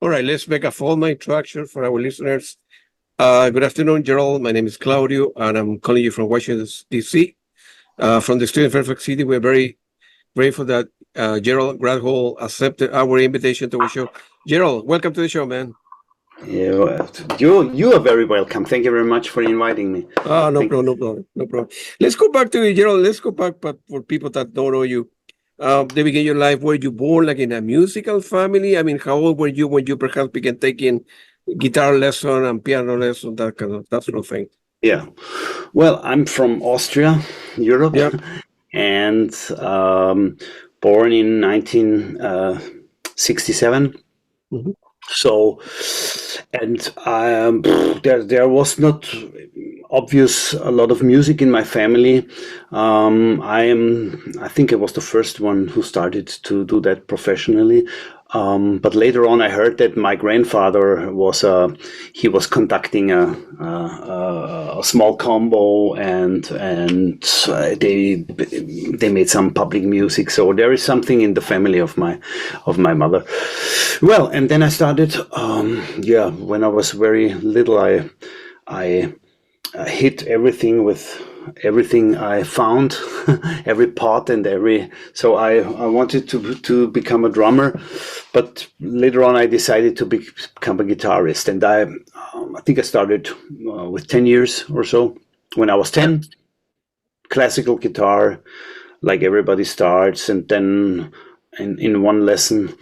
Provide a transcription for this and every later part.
All right, let's make a formal introduction for our listeners. Good afternoon, Gerald. My name is Claudio, and I'm calling you from Washington, D.C. From the Student Fairfax City. We're very grateful that Gerald Gradwohl accepted our invitation to our show. Gerald, welcome to the show, man. Yeah, you are very welcome. Thank you very much for inviting me. No problem. Let's go back to you, Gerald. Let's go back, but for people that don't know you, the beginning of your life, were you born like in a musical family? I mean, how old were you when you perhaps began taking guitar lesson and piano lesson, that sort of thing? Yeah, well, I'm from Austria, Europe, and born in 1967. Mm-hmm. So, and there was not obvious a lot of music in my family. I think I was the first one who started to do that professionally. But later on, I heard that my grandfather was conducting a small combo, and they made some public music. So there is something in the family of my mother. Well, and then I started. When I was very little, I hit everything with everything I found, every pot and so I wanted to become a drummer, but later on I decided to become a guitarist, and I think I started with 10 years or so. When I was 10, classical guitar, like everybody starts, and then in one lesson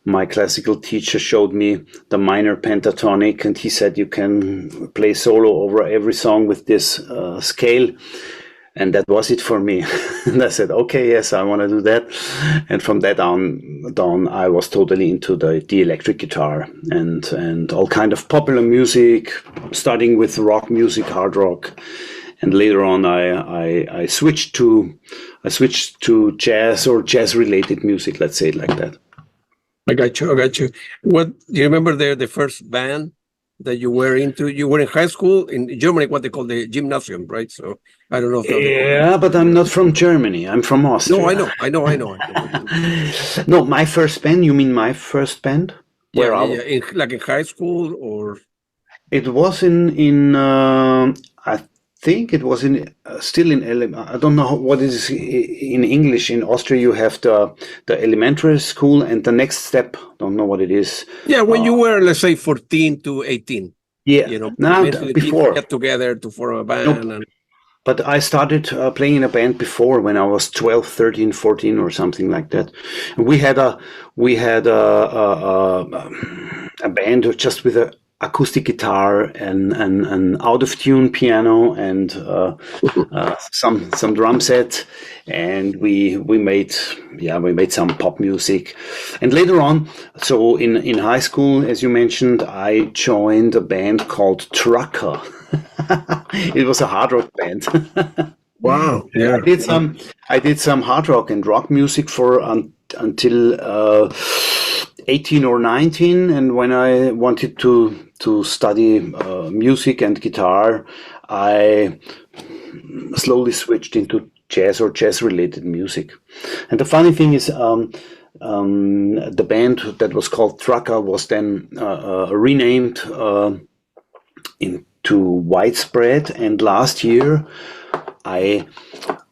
my classical teacher showed me the minor pentatonic, and he said you can play solo over every song with this scale, and that was it for me. And I said, okay, yes, I want to do that. And from that on I was totally into the electric guitar and all kind of popular music, starting with rock music, hard rock, and later on I switched to jazz or jazz related music, let's say it like that. I got you. What do you remember the first band that you were into? You were in high school in Germany, what they call the gymnasium, right? So I don't know if but I'm not from Germany. I'm from Austria. No, I know. No, my first band. You mean my first band? Like in high school, or it was in I think it was still in I don't know what it is in English. In Austria you have the elementary school, and the next step, don't know what it is. Yeah, when you were, let's say, 14 to 18. Yeah, now before get together to form a band. Nope. But I started playing in a band before, when I was 12, 13, 14 or something like that. We had a band just with a acoustic guitar and an out of tune piano and some drum set, and we made some pop music. And later on, so in high school, as you mentioned, I joined a band called Trucker. It was a hard rock band. Wow! Yeah, I did some hard rock and rock music for until 18 or 19, and when I wanted to study music and guitar, I slowly switched into jazz or jazz-related music. And the funny thing is, the band that was called Trucker was then renamed into Widespread, and last year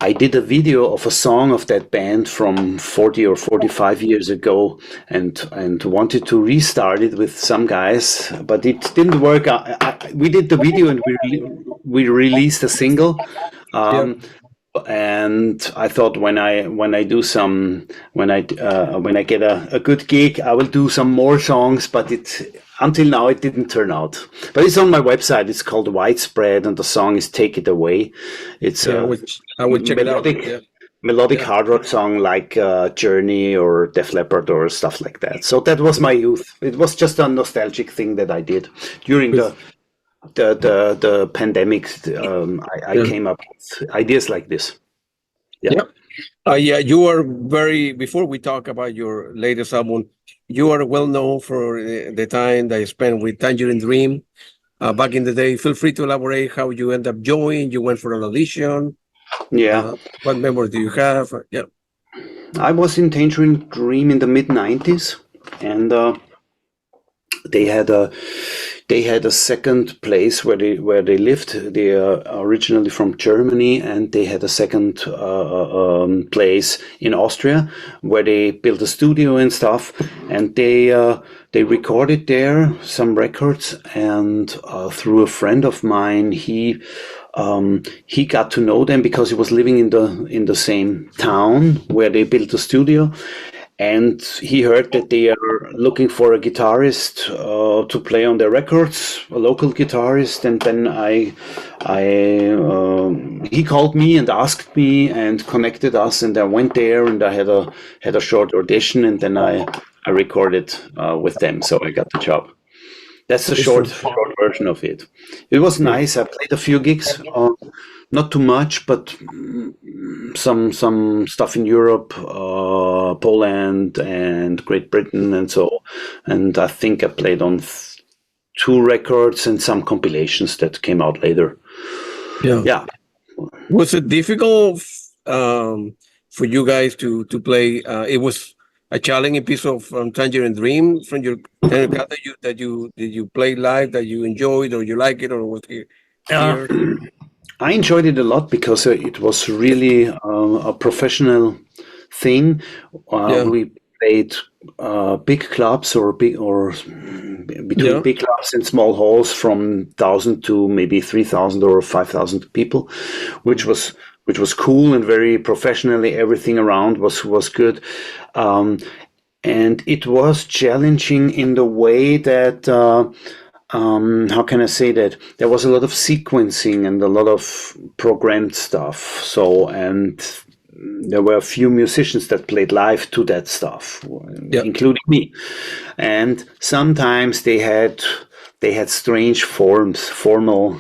I did a video of a song of that band from 40 or 45 years ago, and wanted to restart it with some guys, but it didn't work. We did the video and we released a single. And I thought when I get a good gig, I will do some more songs, but until now it didn't turn out. But it's on my website. It's called Widespread, and the song is "Take It Away." It's I would check melodic, it out. Melodic hard rock song like Journey or Def Leppard or stuff like that. So that was my youth. It was just a nostalgic thing that I did during the pandemic. I came up with ideas like this. You are before we talk about your latest album, you are well known for the time that you spent with Tangerine Dream back in the day. Feel free to elaborate how you end up joining. You went for an audition. What memories do you have? I was in Tangerine Dream in the mid-90s, and they had a second place where they lived. They are originally from Germany, and they had a second place in Austria where they built a studio and stuff. And they recorded there some records. And through a friend of mine, he got to know them because he was living in the same town where they built the studio. And he heard that they are looking for a guitarist to play on their records, a local guitarist. And then he called me and asked me and connected us, and I went there and I had a short audition, and then I recorded with them, so I got the job. That's the short version of it. It was nice. I played a few gigs, not too much, but some stuff in Europe, Poland and Great Britain, and so. And I think I played on 2 records and some compilations that came out later. Yeah. Was it difficult for you guys to play? It was a challenging piece of Tangerine Dream from your that you played live, that you enjoyed, or you like it, or was it here? I enjoyed it a lot because it was really a professional thing. We played big clubs or between big clubs and small halls from 1,000 to maybe 3,000 or 5,000 people, which was cool and very professionally. Everything around was good. And it was challenging in the way that, how can I say that? There was a lot of sequencing and a lot of programmed stuff. So, and there were a few musicians that played live to that stuff, including me. And sometimes they had strange formal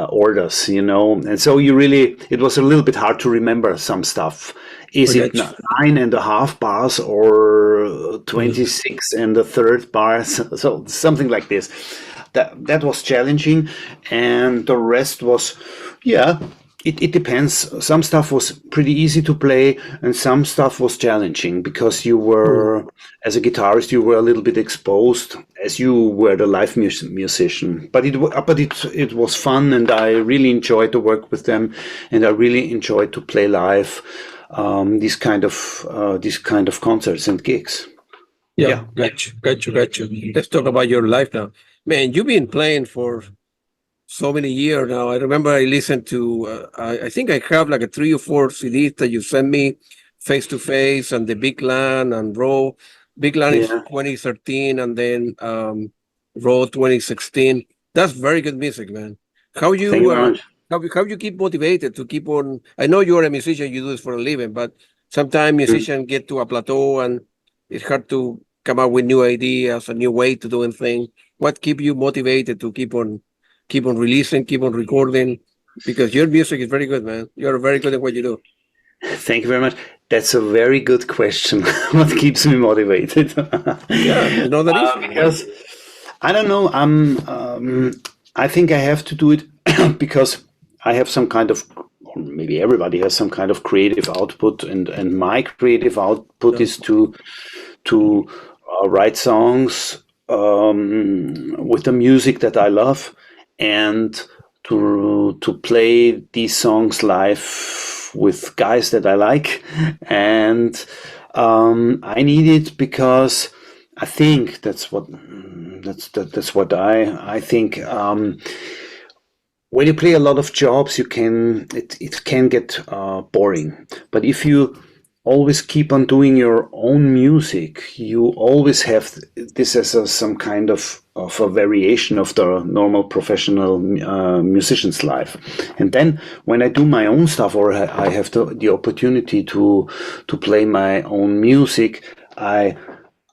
orders, and so it was a little bit hard to remember some stuff. Is it 9.5 bars or 26 and the third bars? So something like this. That was challenging, and the rest was, it depends. Some stuff was pretty easy to play, and some stuff was challenging because you were, as a guitarist, you were a little bit exposed as you were the live musician. But it was fun, and I really enjoyed to work with them, and I really enjoyed to play live these kind of concerts and gigs. Yeah. Got you. Let's talk about your life now. Man, you've been playing for so many years now. I remember I listened to, I think I have like a 3 or 4 CDs that you sent me, Face to Face and The Big Land and Raw. Big Land is 2013, and then Raw 2016. That's very good music, man. How you keep motivated to keep on? I know you're a musician, you do this for a living, but sometimes musicians get to a plateau and it's hard to come up with new ideas, a new way to doing things. What keep you motivated to keep on releasing, keep on recording? Because your music is very good, man. You're very good at what you do. Thank you very much. That's a very good question. What keeps me motivated? That is because I don't know. I think I have to do it because I have some kind of, or maybe everybody has some kind of creative output, and my creative output is to write songs with the music that I love, and to play these songs live with guys that I like. And I need it because I think that's what I think. When you play a lot of jobs, it can get boring. But if you always keep on doing your own music, you always have this as some kind of a variation of the normal professional musician's life. And then when I do my own stuff, or I have the opportunity to play my own music, I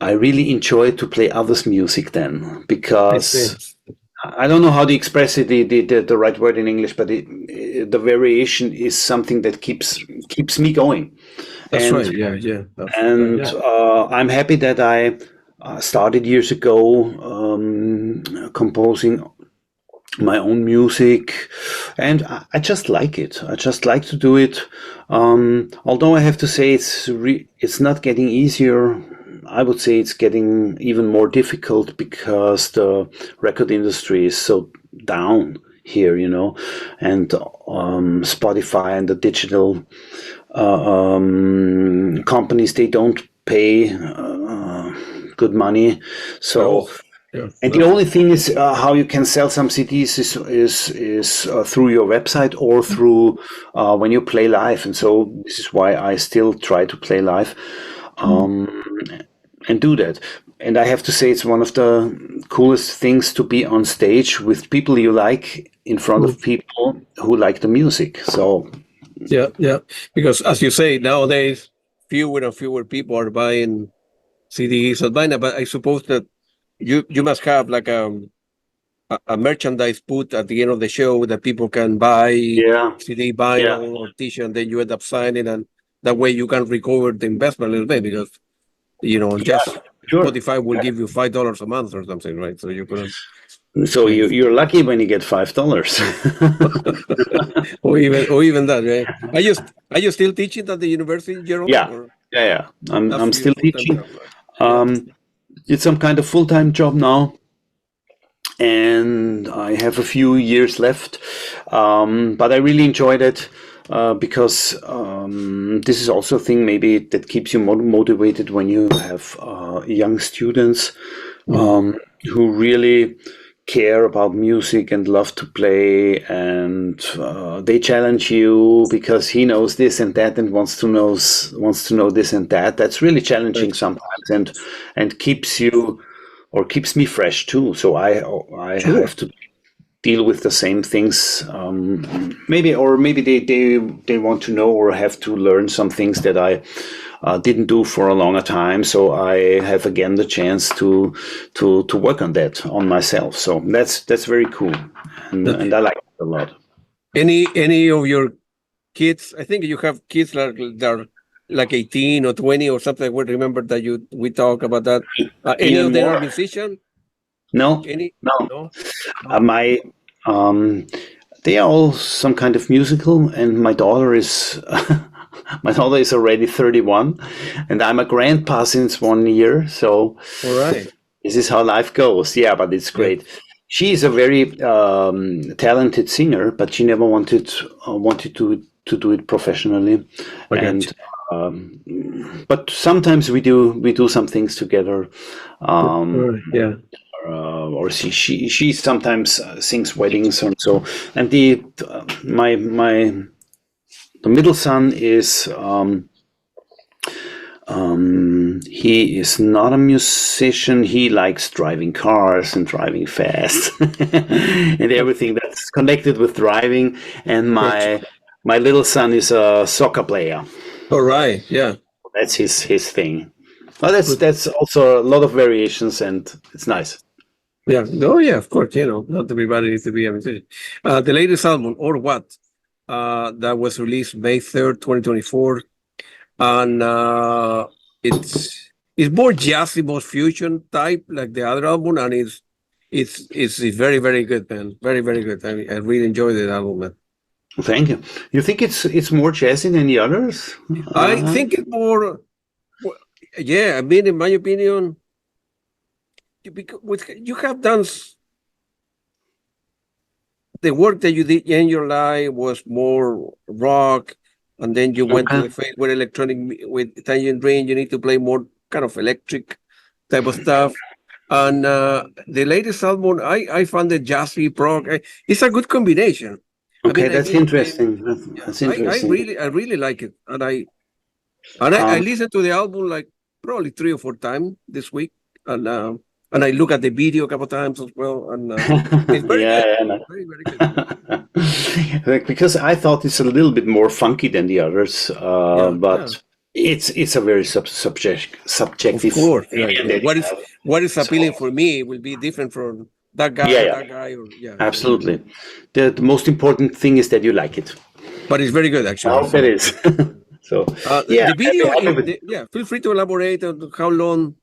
really enjoy to play others' music then, because I don't know how to express it, the right word in English, but the variation is something that keeps me going. That's right. Yeah. I'm happy that I started years ago composing my own music, and I just like it. I just like to do it. Although I have to say it's not getting easier. I would say it's getting even more difficult because the record industry is so down here, and Spotify and the digital companies, they don't pay good money. So, and the only thing is how you can sell some CDs is through your website or through when you play live. And so this is why I still try to play live and do that. And I have to say, it's one of the coolest things to be on stage with people you like in front of people who like the music. So yeah, because as you say, nowadays fewer and fewer people are buying CDs at Vienna, but I suppose that you must have like a merchandise put at the end of the show that people can buy CD, vinyl, or T-shirt, and then you end up signing, and that way you can recover the investment a little bit because Spotify will give you $5 a month or something, right? So you couldn't. So you're lucky when you get $5, or even that, right? Are you still teaching at the university, Gerald? Yeah. I'm still teaching. It's some kind of full-time job now, and I have a few years left. But I really enjoyed it because this is also a thing maybe that keeps you motivated when you have young students who really care about music and love to play, and they challenge you because he knows this and that and wants to know this and that. That's really challenging sometimes, and keeps me fresh too. So I have to deal with the same things. Maybe they want to know or have to learn some things that I didn't do for a longer time. So I have again the chance to work on that on myself. So that's very cool, and I like it a lot. Any of your kids? I think you have kids that are like 18 or 20 or something. I would remember that we talk about that. Any of them are musicians? No. They are all some kind of musical, and my daughter is already 31, and I'm a grandpa since 1 year. So all right, this is how life goes. Yeah, but it's great. She is a very talented singer, but she never wanted to do it professionally. And but sometimes we do some things together. Or she sometimes sings weddings and so. And the middle son is he is not a musician. He likes driving cars and driving fast and everything that's connected with driving. And my little son is a soccer player. All right, yeah, that's his thing. Well, that's also a lot of variations, and it's nice. Yeah. Oh, yeah. Of course. Not everybody needs to be a musician. The latest album, Or What, that was released May 3rd, 2024, and it's more jazzy, more fusion type like the other album, and it's very, very good, man. Very, very good. I really enjoyed the album, man. Thank you. You think it's more jazzy than the others? I think it's more. Yeah, I mean, in my opinion, you have done the work that you did in your life was more rock, and then you went to the phase with electronic, with Tangerine Dream. You need to play more kind of electric type of stuff. And the latest album, I found the jazzy prog. It's a good combination. Okay, that's interesting. That's interesting. I really like it, and I listened to the album like probably 3 or 4 times this week, and I look at the video a couple of times as well, and it's very good. Very, very good. Because I thought it's a little bit more funky than the others, but it's a very subjective. Of course, what is appealing for me will be different from that guy, that guy, absolutely. The most important thing is that you like it. But it's very good, actually. I hope it is. So the video, feel free to elaborate on how long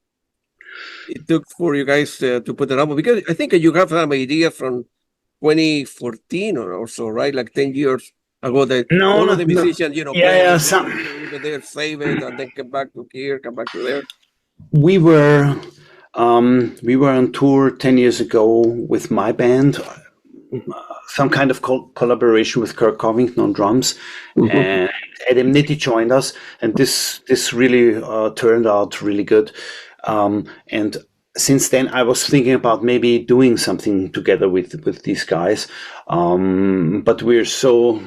it took for you guys to put it up, because I think you have some idea from 2014 or so, right? Like 10 years ago that all of the musicians, play, even there, save it, and then come back to here, come back to there. We were on tour 10 years ago with my band, some kind of collaboration with Kirk Covington on drums, Mhm. and Adam Nitti joined us, and this really turned out really good. And since then, I was thinking about maybe doing something together with these guys, but we're so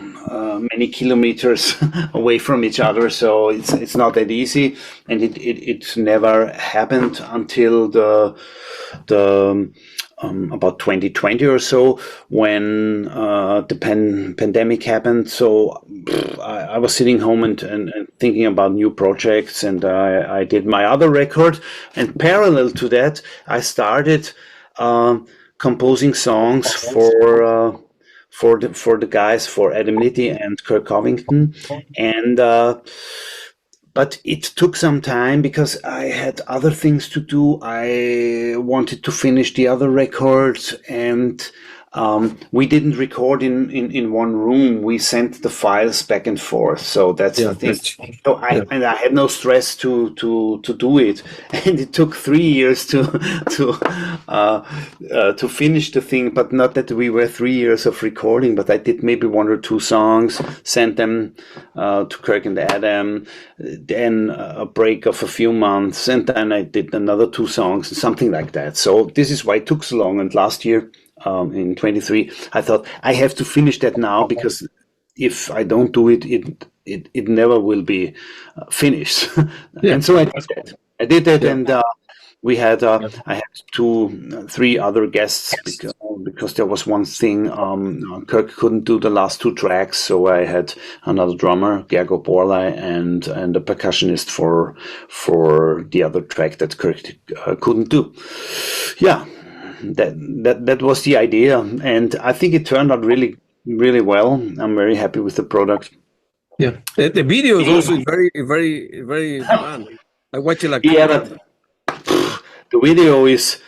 many kilometers away from each other, so it's not that easy, and it never happened until the about 2020 or so, when the pandemic happened. So I was sitting home and thinking about new projects, and I did my other record. And parallel to that, I started composing songs for the guys, for Adam Nitti and Kirk Covington, and but it took some time because I had other things to do. I wanted to finish the other records, and we didn't record in one room. We sent the files back and forth. So that's Yeah, the thing. that's, So yeah. I had no stress to do it, and it took 3 years to finish the thing. But not that we were 3 years of recording, but I did maybe one or two songs, sent them to Kirk and Adam, then a break of a few months, and then I did another two songs, something like that. So this is why it took so long. And last year, in 23, I thought I have to finish that now, because if I don't do it, it never will be finished. Yeah. And so I did that. I did that, Yeah. and we had I had three other guests, because there was one thing. Kirk couldn't do the last two tracks, so I had another drummer, Gergo Borlai, and a percussionist for the other track that Kirk couldn't do. Yeah, that was the idea, and I think it turned out really really well. I'm very happy with the product. Yeah. The video is also very, very, very fun. I watch it like Yeah, 4 times. but the video is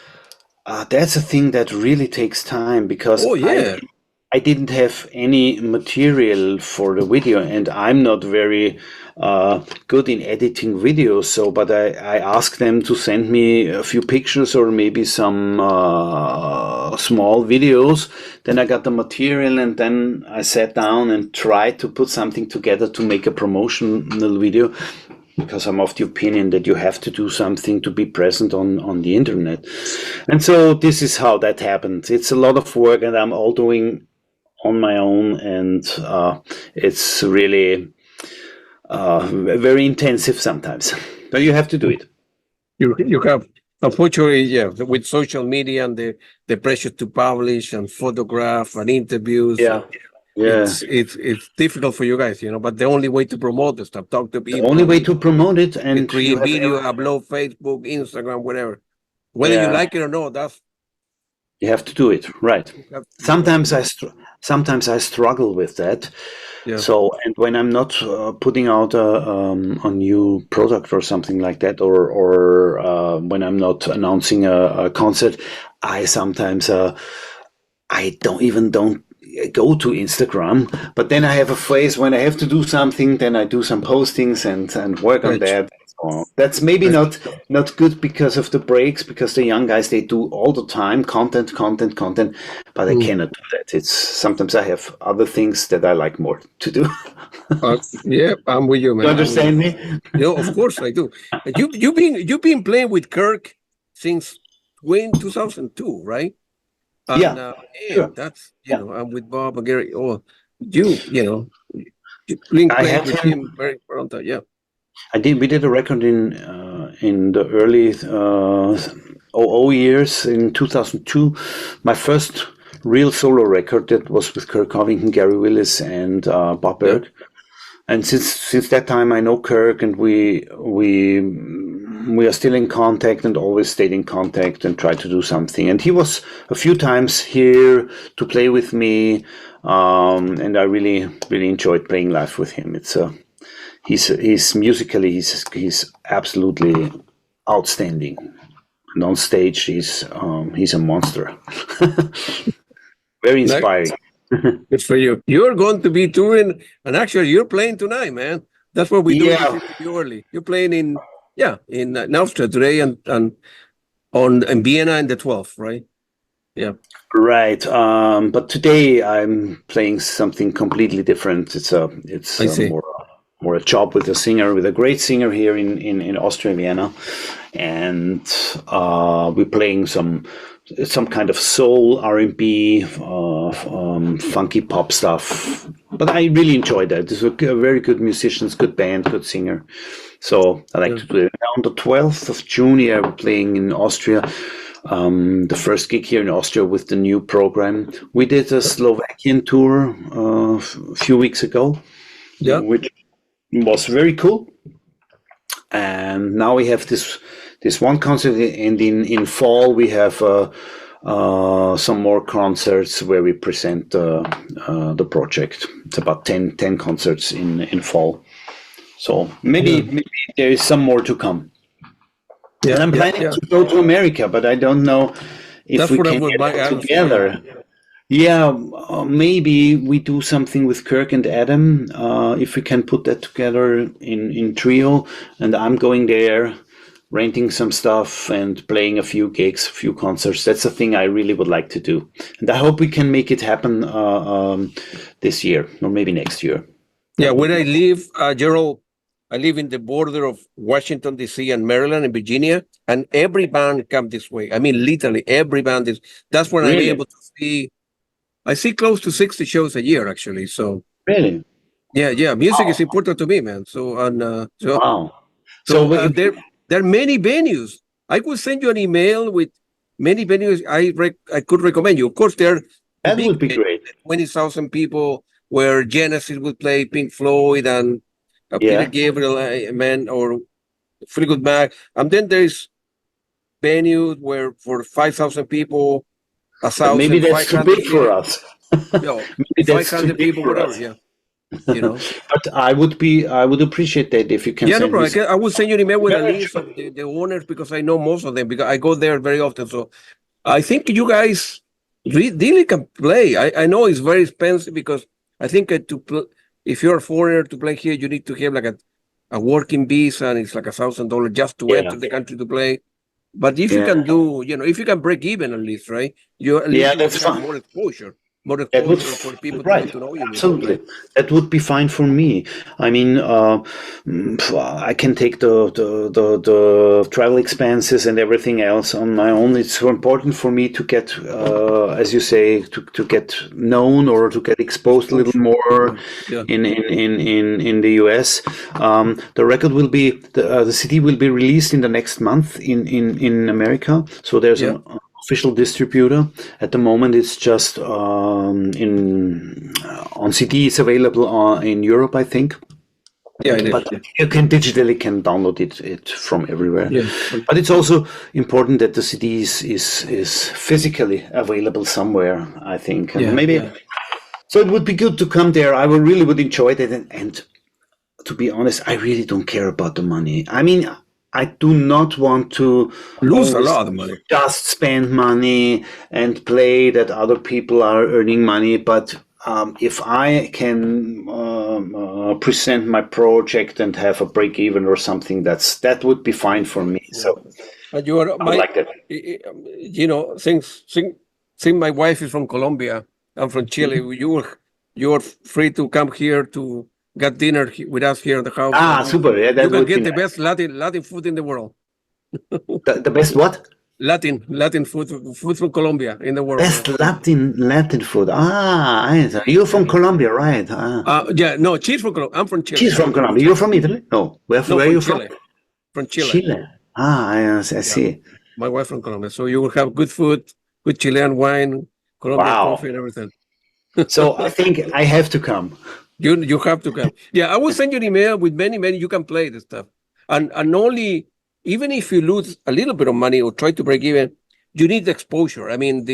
that's a thing that really takes time, because Oh, yeah. I didn't have any material for the video, and I'm not very good in editing videos. So, but I asked them to send me a few pictures or maybe some small videos. Then I got the material, and then I sat down and tried to put something together to make a promotional video, because I'm of the opinion that you have to do something to be present on the internet. And so this is how that happened. It's a lot of work, and I'm all doing on my own, and it's really very intensive sometimes. But you have to do it. You have, unfortunately, yeah, with social media and the pressure to publish and photograph and interviews, Yeah, yeah. it's difficult for you guys, but the only way to promote the stuff, talk to The only people, way to promote it, and you create have video, upload Facebook, Instagram, whatever. Whether you yeah, like it or not, that's you have to do it right. you have to. Sometimes I struggle with that. Yeah. So, and when I'm not putting out a new product or something like that, or when I'm not announcing a concert, I sometimes I don't go to Instagram. But then I have a phase when I have to do something, then I do some postings and work on Right. that. So that's maybe Right. not good because of the breaks, because the young guys, they do all the time content, but I Mm. cannot do that. It's sometimes I have other things that I like more to do. Yeah, I'm with you, You man. understand me? Of course I do. You've been playing with Kirk since 2002, right? And Yeah, sure. man, that's Yeah. I'm with Bob and Gary. Oh, you been I playing had with him. him very for a long time. Yeah. We did a record in the early '00 years, in 2002. My first real solo record, that was with Kirk Covington, Gary Willis, and Bob Yeah. Berg. And since that time, I know Kirk, and we are still in contact, and always stayed in contact, and try to do something. And he was a few times here to play with me, and I really really enjoyed playing live with him. It's he's musically he's absolutely outstanding, and on stage he's a monster. Very Nice. inspiring. Good for you. You're going to be touring, and actually, you're playing tonight, man. That's what we do. Yeah. You early. You're playing in in Austria today and in Vienna in the 12th, right? Yeah. Right. But today I'm playing something completely different. It's I see. more a job with a singer, with a great singer here in Austria, Vienna, and we're playing some kind of soul, R&B, funky pop stuff. But I really enjoyed that. It's a very good musicians, good band, good singer. So I like to do it. On the 12th of June, yeah, we're playing in Austria. The first gig here in Austria with the new program. We did a Slovakian tour a few weeks ago, which was very cool. And now we have this one concert, and in fall we have some more concerts where we present the project. It's about 10 concerts in fall. So maybe there is some more to come. Yeah, and I'm planning to go to America, but I don't know if we can get it together. Yeah, maybe we do something with Kirk and Adam, if we can put that together in trio, and I'm going there, renting some stuff and playing a few gigs, a few concerts. That's a thing I really would like to do. And I hope we can make it happen this year or maybe next year. Yeah, where I live, Gerald, I live in the border of Washington, D.C. and Maryland and Virginia, and every band comes this way. I mean, literally every band is. That's when I'm able to see. I see close to 60 shows a year, actually. So really, yeah, music is important to me, man. So wow. So there are many venues. I could send you an email with many venues I could recommend you. Of course, there are that would be great. 20,000 people where Genesis would play, Pink Floyd and Peter Gabriel, man, or Fleetwood Mac. And then there's venues where for 5,000 people, 1,000. Maybe that's too big for us. Maybe 500 people, whatever. Yeah, you know. But I would appreciate that if you can. Yeah, no problem. I would send you an email with a list of the owners because I know most of them because I go there very often. So I think you guys really can play. I know it's very expensive because I think if you're a foreigner to play here, you need to have like a working visa, and it's like $1,000 just to enter the country to play. But if you can do, if you can break even at least, right? That's fine. More exposure. For people to know you. Absolutely. That would be fine for me. I mean, I can take the travel expenses and everything else on my own. It's so important for me to get, as you say, to get known or to get exposed a little more in the US. The record will be, the CD will be released in the next month in America. So there's an official distributor. At the moment, it's just on CD. It's available in Europe, I think. Yeah, but you can digitally download it from everywhere. Yeah. But it's also important that the CD is physically available somewhere, I think. And so it would be good to come there. I really would enjoy that. And to be honest, I really don't care about the money. I mean, I do not want to lose a lot of money. Just spend money and play that other people are earning money. But if I can present my project and have a break even or something, that would be fine for me. So you are I like that. Since my wife is from Colombia, I'm from Chile. Mm-hmm. You are free to come here to get dinner with us here in the house. Super! Yeah, that you can get the best Latin food in the world. the best what? Latin food from Colombia in the world. Best Latin food. You're from Colombia, right? No, she's from Colombia. I'm from Chile. She's from Colombia. You're from Italy? No. Where are you from? From Chile. Chile. I see. My wife from Colombia. So you will have good food, good Chilean wine, Colombian coffee, and everything. So I think I have to come. You have to come. Yeah, I will send you an email with many. You can play the stuff, and only even if you lose a little bit of money or try to break even, you need exposure. I mean,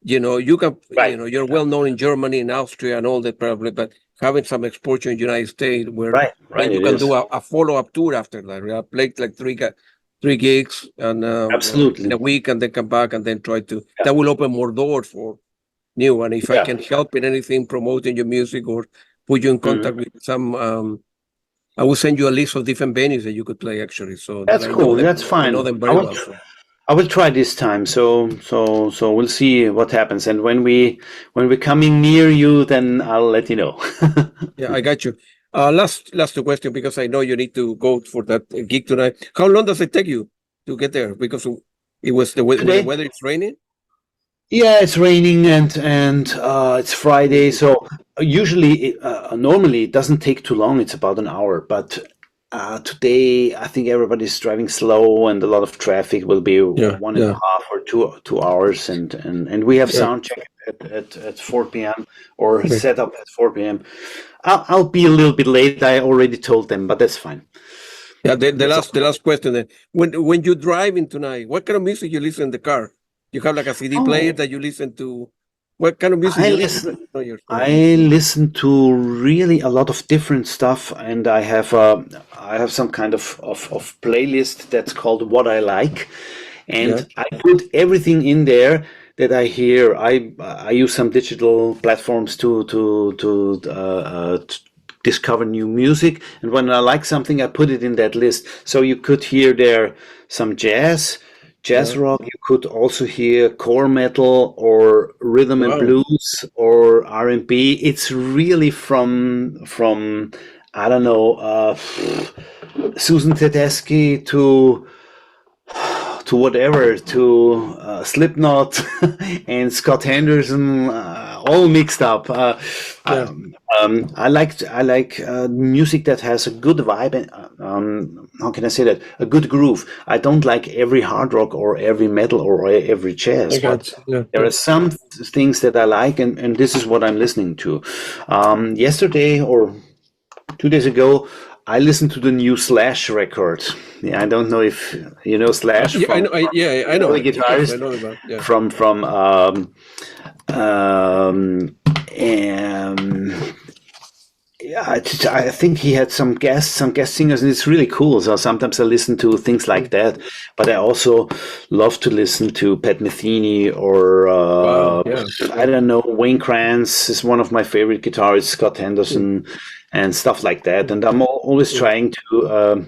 you can, you're well known in Germany and Austria and all that probably, but having some exposure in the United States where you can do a follow-up tour after that. Play like three gigs and absolutely in a week, and then come back and then try to. That will open more doors for new. And if I can help in anything, promoting your music or put you in contact with some I will send you a list of different venues that you could play actually. So That's cool. That's fine. I know them very well. So. I will try this time. So we'll see what happens. And when we're coming near you, then I'll let you know. Yeah, I got you. Last question, because I know you need to go for that gig tonight. How long does it take you to get there? Because it was the weather. The weather it's raining. Yeah, it's raining and it's Friday. So usually, normally it doesn't take too long. It's about an hour. But today, I think everybody's driving slow, and a lot of traffic will be 1.5 or 2 hours. And we have sound check at 4 p.m. or set up at 4 p.m. I'll be a little bit late. I already told them, but that's fine. Yeah, the last question then. When you're driving tonight, what kind of music you listen in the car? You have like a CD player that you listen to. What kind of music you listen to? I listen to really a lot of different stuff, and I have some kind of playlist that's called What I Like, and I put everything in there that I hear. I use some digital platforms to discover new music, and when I like something, I put it in that list. So you could hear there some jazz rock. You could also hear core metal or rhythm and blues or R&B. It's really from I don't know, Susan Tedeschi to whatever, to Slipknot and Scott Henderson, all mixed up. I like music that has a good vibe and how can I say that? A good groove. I don't like every hard rock or every metal or every jazz. But there are some things that I like, and this is what I'm listening to. Yesterday or 2 days ago, I listened to the new Slash record. Yeah, I don't know if you know Slash. I know. I know. The guitarist I think he had some guest singers, and it's really cool. So sometimes I listen to things like that, but I also love to listen to Pat Metheny or I don't know, Wayne Krantz is one of my favorite guitarists, Scott Henderson, and stuff like that. And I'm always trying to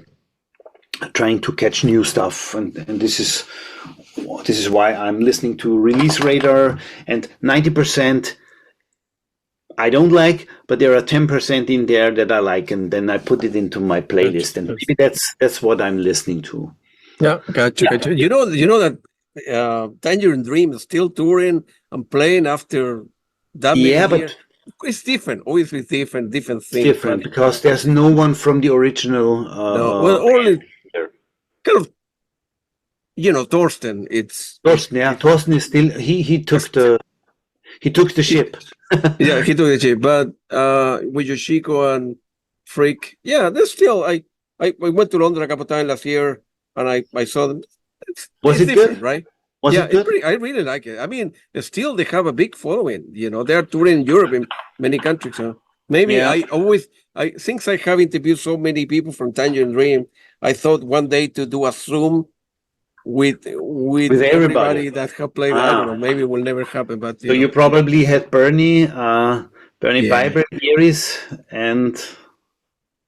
catch new stuff, and this is why I'm listening to Release Radar, and 90%. I don't like, but there are 10% in there that I like, and then I put it into my playlist, and maybe that's what I'm listening to. Yeah, gotcha. You know that Tangerine Dream is still touring and playing after that. Yeah, but it's different. Always with different things. Different because there's no one from the original. No, well, only kind of. Thorsten. Thorsten. Yeah, Thorsten is still. He took the ship. Yeah, he took the ship. But with Yoshiko and Freak, there's still. I went to London a couple of times last year, and I saw them. Was it good? Right? Was it good? I really like it. I mean, still they have a big following. They are touring in Europe in many countries. So maybe since I have interviewed so many people from Tangerine Dream, I thought one day to do a Zoom with everybody that have played. I don't know, maybe it will never happen. But so you probably had Bernie Piper, Iris, and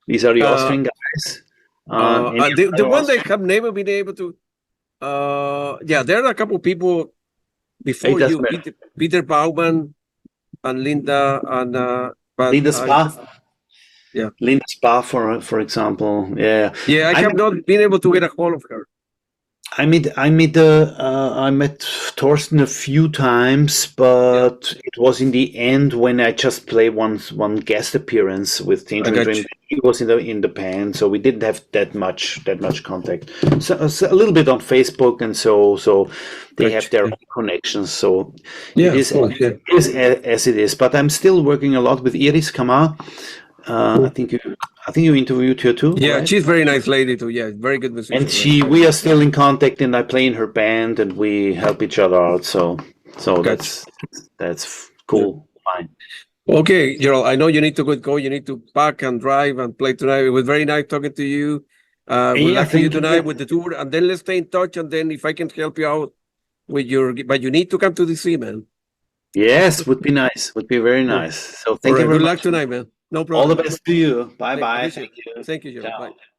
these are the Austrian guys. The one they have never been able to. There are a couple of people before you, Peter Baumann and Linda and Linda Spa. Linda Spa, for example. I have not been able to get a hold of her. I met Thorsten a few times, but it was in the end when I just played one guest appearance with Tangerine Dream. He was in the band, so we didn't have that much contact. So a little bit on Facebook, and so they have their own connections. So it is as it is. But I'm still working a lot with Iris Camaa. I think you interviewed her too. Yeah, right? She's a very nice lady too. Yeah, very good musician. And we are still in contact, and I play in her band, and we help each other out. So that's cool. Fine. Okay, Gerald, I know you need to go. You need to pack and drive and play tonight. It was very nice talking to you. We'll luck you tonight with the tour, and then let's stay in touch. And then if I can help you out with but you need to come to DC, man. Yes, would be nice. Would be very nice. So thank you very much. Good luck tonight, man. No All the problem. best to you. Bye bye. Appreciate Thank it. you. Thank you, Gerald. Ciao. Bye.